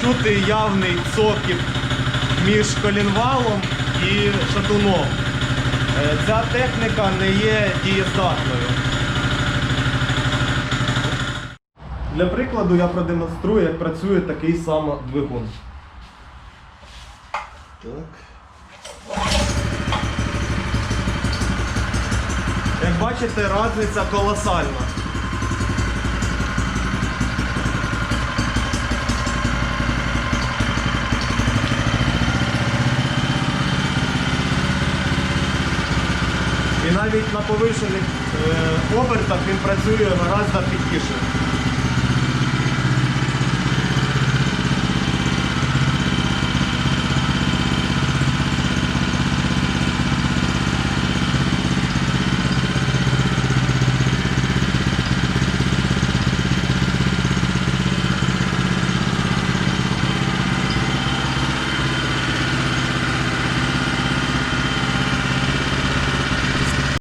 відчути явний цокіт між колінвалом і шатуном. Ця техніка не є дієздатною. Для прикладу я продемонструю, як працює такий самий двигун. Так. Як бачите, різниця колосальна. І навіть на повишених обертах він працює гораздо тихіше.